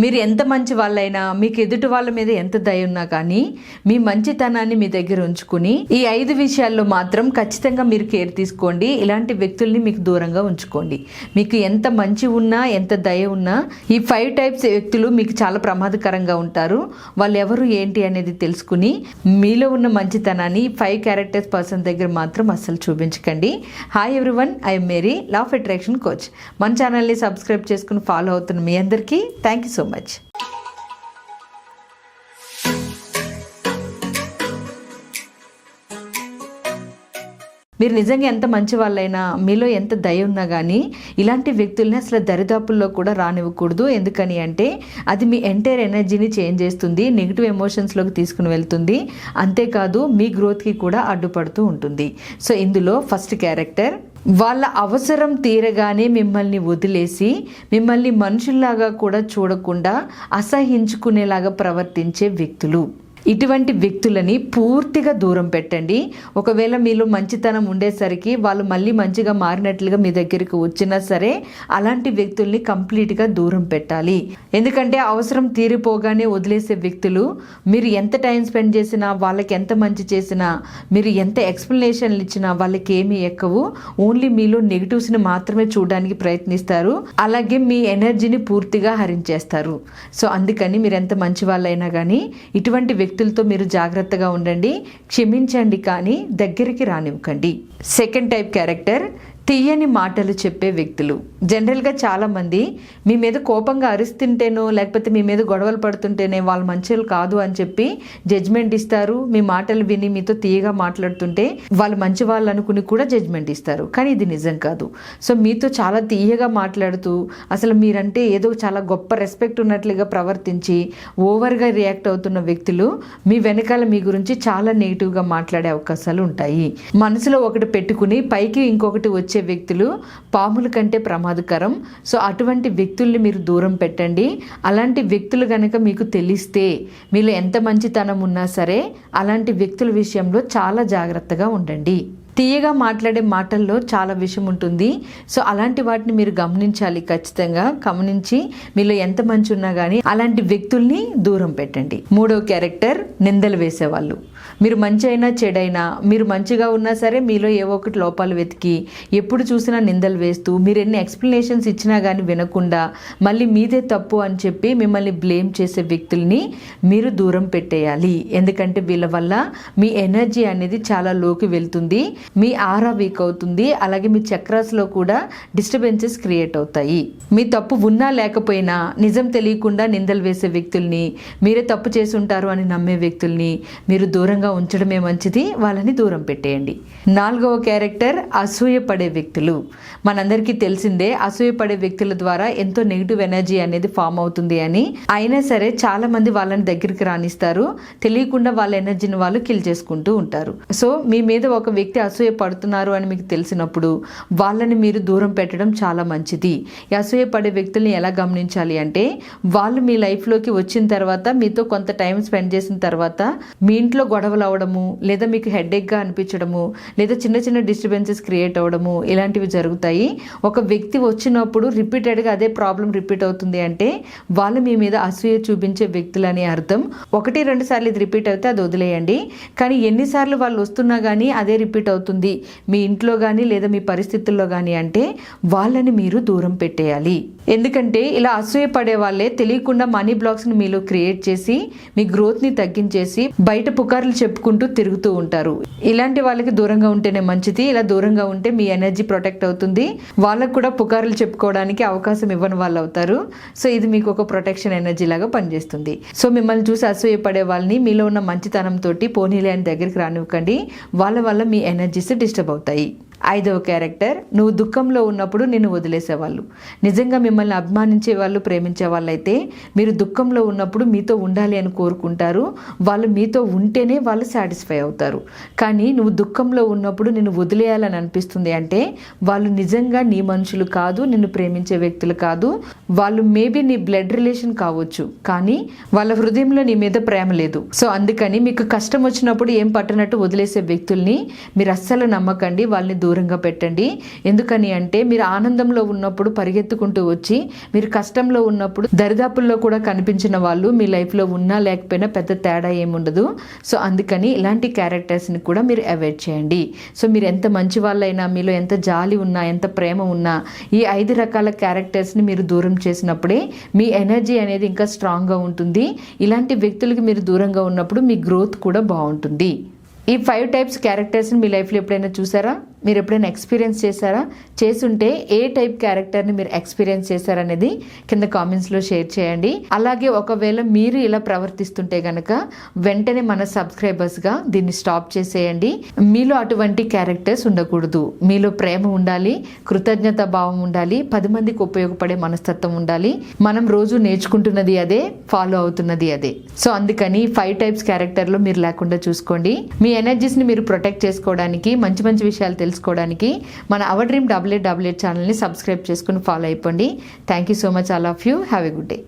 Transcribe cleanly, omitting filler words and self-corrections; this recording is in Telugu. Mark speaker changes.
Speaker 1: మీరు ఎంత మంచి వాళ్ళైనా, మీకు ఎదుటి వాళ్ళ మీద ఎంత దయ ఉన్నా కానీ మీ మంచితనాన్ని మీ దగ్గర ఉంచుకుని ఈ 5 విషయాల్లో మాత్రం ఖచ్చితంగా మీరు కేర్ తీసుకోండి. ఇలాంటి వ్యక్తుల్ని మీకు దూరంగా ఉంచుకోండి. మీకు ఎంత మంచి ఉన్నా, ఎంత దయ ఉన్నా ఈ 5 టైప్స్ వ్యక్తులు మీకు చాలా ప్రమాదకరంగా ఉంటారు. వాళ్ళు ఎవరు ఏంటి అనేది తెలుసుకుని మీలో ఉన్న మంచితనాన్ని 5 క్యారెక్టర్స్ పర్సన్ దగ్గర మాత్రం అస్సలు చూపించకండి. Hi everyone, I'm Mary, law of attraction coach. మన ఛానల్ని సబ్స్క్రైబ్ చేసుకుని ఫాలో అవుతున్న మీ అందరికీ థ్యాంక్ యూ సో మచ్. మీరు నిజంగా ఎంత మంచి వాళ్ళైనా, మీలో ఎంత దయ ఉన్నా కానీ ఇలాంటి వ్యక్తుల్ని అసలు దరిదాపుల్లో కూడా రానివ్వకూడదు. ఎందుకని అంటే అది మీ ఎంటైర్ ఎనర్జీని చేంజ్ చేస్తుంది, నెగిటివ్ ఎమోషన్స్లోకి తీసుకుని వెళ్తుంది. అంతేకాదు మీ గ్రోత్కి కూడా అడ్డుపడుతూ ఉంటుంది. సో ఇందులో ఫస్ట్ క్యారెక్టర్, వాళ్ళ అవసరం తీరగానే మిమ్మల్ని వదిలేసి మిమ్మల్ని మనుషుల్లాగా కూడా చూడకుండా అసహించుకునేలాగా ప్రవర్తించే వ్యక్తులు. ఇటువంటి వ్యక్తులని పూర్తిగా దూరం పెట్టండి. ఒకవేళ మీలో మంచితనం ఉండేసరికి వాళ్ళు మళ్ళీ మంచిగా మారినట్లుగా మీ దగ్గరికి వచ్చినా సరే అలాంటి వ్యక్తుల్ని కంప్లీట్గా దూరం పెట్టాలి. ఎందుకంటే అవసరం తీరిపోగానే వదిలేసే వ్యక్తులు మీరు ఎంత టైం స్పెండ్ చేసినా, వాళ్ళకి ఎంత మంచి చేసినా, మీరు ఎంత ఎక్స్ప్లెనేషన్లు ఇచ్చినా వాళ్ళకి ఏమీ ఎక్కవు. ఓన్లీ మీలో నెగిటివ్స్ని మాత్రమే చూడడానికి ప్రయత్నిస్తారు. అలాగే మీ ఎనర్జీని పూర్తిగా హరించేస్తారు. సో అందుకని మీరు ఎంత మంచి వాళ్ళైనా కానీ ఇటువంటి వ్యక్తులతో మీరు జాగ్రత్తగా ఉండండి. క్షమించండి కానీ దగ్గరికి రానివ్వకండి. సెకండ్ టైప్ క్యారెక్టర్, తీయని మాటలు చెప్పే వ్యక్తులు. జనరల్గా చాలామంది మీ మీద కోపంగా అరుస్తుంటేనో లేకపోతే మీ మీద గొడవలు పడుతుంటేనే వాళ్ళు మంచోళ్ళు కాదు అని చెప్పి జడ్జ్మెంట్ ఇస్తారు. మీ మాటలు విని మీతో తీయగా మాట్లాడుతుంటే వాళ్ళు మంచి వాళ్ళు అనుకుని కూడా జడ్జ్మెంట్ ఇస్తారు. కానీ ఇది నిజం కాదు. సో మీతో చాలా తీయగా మాట్లాడుతూ అసలు మీరంటే ఏదో చాలా గొప్ప రెస్పెక్ట్ ఉన్నట్లుగా ప్రవర్తించి ఓవర్గా రియాక్ట్ అవుతున్న వ్యక్తులు మీ వెనకాల మీ గురించి చాలా నెగిటివ్గా మాట్లాడే అవకాశాలు ఉంటాయి. మనసులో ఒకటి పెట్టుకుని పైకి ఇంకొకటి వచ్చే వ్యక్తులు పాముల కంటే ప్రమాదకరం. సో అటువంటి వ్యక్తుల్ని మీరు దూరం పెట్టండి. అలాంటి వ్యక్తులు కనుక మీకు తెలిస్తే మీలో ఎంత మంచితనం ఉన్నా సరే అలాంటి వ్యక్తుల విషయంలో చాలా జాగ్రత్తగా ఉండండి. తీయగా మాట్లాడే మాటల్లో చాలా విషయం ఉంటుంది. సో అలాంటి వాటిని మీరు గమనించాలి. ఖచ్చితంగా గమనించి మీలో ఎంత మంచి ఉన్నా కానీ అలాంటి వ్యక్తుల్ని దూరం పెట్టండి. మూడవ క్యారెక్టర్, నిందలు వేసేవాళ్ళు. మీరు మంచి అయినా చెడైనా, మీరు మంచిగా ఉన్నా సరే మీలో ఏవో ఒకటి లోపాలు వెతికి ఎప్పుడు చూసినా నిందలు వేస్తూ మీరు ఎన్ని ఎక్స్ప్లెనేషన్స్ ఇచ్చినా కానీ వినకుండా మళ్ళీ మీదే తప్పు అని చెప్పి మిమ్మల్ని బ్లేమ్ చేసే వ్యక్తుల్ని మీరు దూరం పెట్టేయాలి. ఎందుకంటే వీళ్ళ వల్ల మీ ఎనర్జీ అనేది చాలా లోకి వెళ్తుంది, మీ ఆరా వీక్ అవుతుంది, అలాగే మీ చక్రాస్లో కూడా డిస్టర్బెన్సెస్ క్రియేట్ అవుతాయి. మీ తప్పు ఉన్నా లేకపోయినా నిజం తెలియకుండా నిందలు వేసే వ్యక్తుల్ని, మీరే తప్పు చేసి ఉంటారు అని నమ్మే వ్యక్తుల్ని మీరు దూరంగా ఉంచడమే మంచిది. వాళ్ళని దూరం పెట్టేయండి. నాలుగవ క్యారెక్టర్, అసూయపడే వ్యక్తులు. మనందరికీ తెలిసిందే అసూయపడే వ్యక్తుల ద్వారా ఎంతో నెగిటివ్ ఎనర్జీ అనేది ఫామ్ అవుతుంది అని. అయినా సరే చాలా మంది వాళ్ళని దగ్గరికి రానిస్తారు. తెలియకుండా వాళ్ళ ఎనర్జీని వాళ్ళు కిల్ చేసుకుంటూ ఉంటారు. సో మీ మీద ఒక వ్యక్తి అసూయ పడుతున్నారు అని మీకు తెలిసినప్పుడు వాళ్ళని మీరు దూరం పెట్టడం చాలా మంచిది. ఈ అసూయపడే వ్యక్తుల్ని ఎలా గమనించాలి అంటే వాళ్ళు మీ లైఫ్లోకి వచ్చిన తర్వాత మీతో కొంత టైం స్పెండ్ చేసిన తర్వాత మీ ఇంట్లో గొడవలు అవడము, లేదా మీకు హెడేక్గా అనిపించడము, లేదా చిన్న చిన్న డిస్టర్బెన్సెస్ క్రియేట్ అవ్వడము ఇలాంటివి జరుగుతాయి. ఒక వ్యక్తి వచ్చినప్పుడు రిపీటెడ్గా అదే ప్రాబ్లం రిపీట్ అవుతుంది అంటే వాళ్ళు మీ మీద అసూయ చూపించే వ్యక్తులు అని అర్థం. 1-2 సార్లు ఇది రిపీట్ అయితే అది వదిలేయండి. కానీ ఎన్నిసార్లు వాళ్ళు వస్తున్నా కానీ అదే రిపీట్ అవుతుంది మీ ఇంట్లో కానీ లేదా మీ పరిస్థితుల్లో కానీ అంటే వాళ్ళని మీరు దూరం పెట్టేయాలి. ఎందుకంటే ఇలా అసూయ పడే వాళ్ళే తెలియకుండా మనీ బ్లాక్స్ని మీలో క్రియేట్ చేసి మీ గ్రోత్ని తగ్గించేసి బయట పుకార్లు చెప్పుకుంటూ తిరుగుతూ ఉంటారు. ఇలాంటి వాళ్ళకి దూరంగా ఉంటేనే మంచిది. ఇలా దూరంగా ఉంటే మీ ఎనర్జీ ప్రొటెక్ట్ అవుతుంది. వాళ్ళకు కూడా పుకార్లు చెప్పుకోవడానికి అవకాశం ఇవ్వని వాళ్ళు అవుతారు. సో ఇది మీకు ఒక ప్రొటెక్షన్ ఎనర్జీ లాగా పనిచేస్తుంది. సో మిమ్మల్ని చూసి అసూయ పడే వాళ్ళని మీలో ఉన్న మంచితనంతో పోనీలే అని దగ్గరికి రానివ్వకండి. వాళ్ళ వల్ల మీ ఎనర్జీస్ డిస్టర్బ్ అవుతాయి. ఐదవ క్యారెక్టర్, నువ్వు దుఃఖంలో ఉన్నప్పుడు నిన్ను వదిలేసేవాళ్ళు. నిజంగా మిమ్మల్ని అభిమానించే వాళ్ళు, ప్రేమించే వాళ్ళైతే మీరు దుఃఖంలో ఉన్నప్పుడు మీతో ఉండాలి అని కోరుకుంటారు. వాళ్ళు మీతో ఉంటేనే వాళ్ళు సాటిస్ఫై అవుతారు. కానీ నువ్వు దుఃఖంలో ఉన్నప్పుడు నిన్ను వదిలేయాలని అనిపిస్తుంది అంటే వాళ్ళు నిజంగా నీ మనుషులు కాదు, నిన్ను ప్రేమించే వ్యక్తులు కాదు. వాళ్ళు మేబీ నీ బ్లడ్ రిలేషన్ కావచ్చు, కానీ వాళ్ళ హృదయంలో నీ మీద ప్రేమ లేదు. సో అందుకని మీకు కష్టం వచ్చినప్పుడు ఏం పట్టనట్టు వదిలేసే వ్యక్తుల్ని మీరు అస్సలు నమ్మకండి. వాళ్ళని దూరంగా పెట్టండి. ఎందుకని అంటే మీరు ఆనందంలో ఉన్నప్పుడు పరిగెత్తుకుంటూ వచ్చి మీరు కష్టంలో ఉన్నప్పుడు దరిదాపుల్లో కూడా కనిపించిన వాళ్ళు మీ లైఫ్లో ఉన్నా లేకపోయినా పెద్ద తేడా ఏముండదు. సో అందుకని ఇలాంటి క్యారెక్టర్స్ని కూడా మీరు అవాయిడ్ చేయండి. సో మీరు ఎంత మంచి వాళ్ళైనా, మీలో ఎంత జాలి ఉన్నా, ఎంత ప్రేమ ఉన్నా, ఈ 5 రకాల క్యారెక్టర్స్ని మీరు దూరం చేసినప్పుడే మీ ఎనర్జీ అనేది ఇంకా స్ట్రాంగ్గా ఉంటుంది. ఇలాంటి వ్యక్తులకి మీరు దూరంగా ఉన్నప్పుడు మీ గ్రోత్ కూడా బాగుంటుంది. ఈ 5 టైప్స్ క్యారెక్టర్స్ని మీ లైఫ్లో ఎప్పుడైనా చూసారా? మీరు ఎప్పుడైనా ఎక్స్పీరియన్స్ చేశారా? చేసుంటే ఏ టైప్ క్యారెక్టర్ని మీరు ఎక్స్పీరియన్స్ చేశారనేది కింద కామెంట్స్లో షేర్ చేయండి. అలాగే ఒకవేళ మీరు ఇలా ప్రవర్తిస్తుంటే కనుక వెంటనే మన సబ్స్క్రైబర్స్గా దీన్ని స్టాప్ చేసేయండి. మీలో అటువంటి క్యారెక్టర్స్ ఉండకూడదు. మీలో ప్రేమ ఉండాలి, కృతజ్ఞత భావం ఉండాలి, 10 మందికి ఉపయోగపడే మనస్తత్వం ఉండాలి. మనం రోజు నేర్చుకుంటున్నది అదే, ఫాలో అవుతున్నది అదే. సో అందుకని 5 టైప్స్ క్యారెక్టర్లో మీరు లేకుండా చూసుకోండి. మీ ఎనర్జీస్ని మీరు ప్రొటెక్ట్ చేసుకోవడానికి, మంచి మంచి విషయాలు తెలుసుకోవడానికి మన అవర్ డ్రీమ్ 8888 ఛానల్ని సబ్స్క్రైబ్ చేసుకుని ఫాలో అయిపోండి. Thank you so much all of you. Have a good day.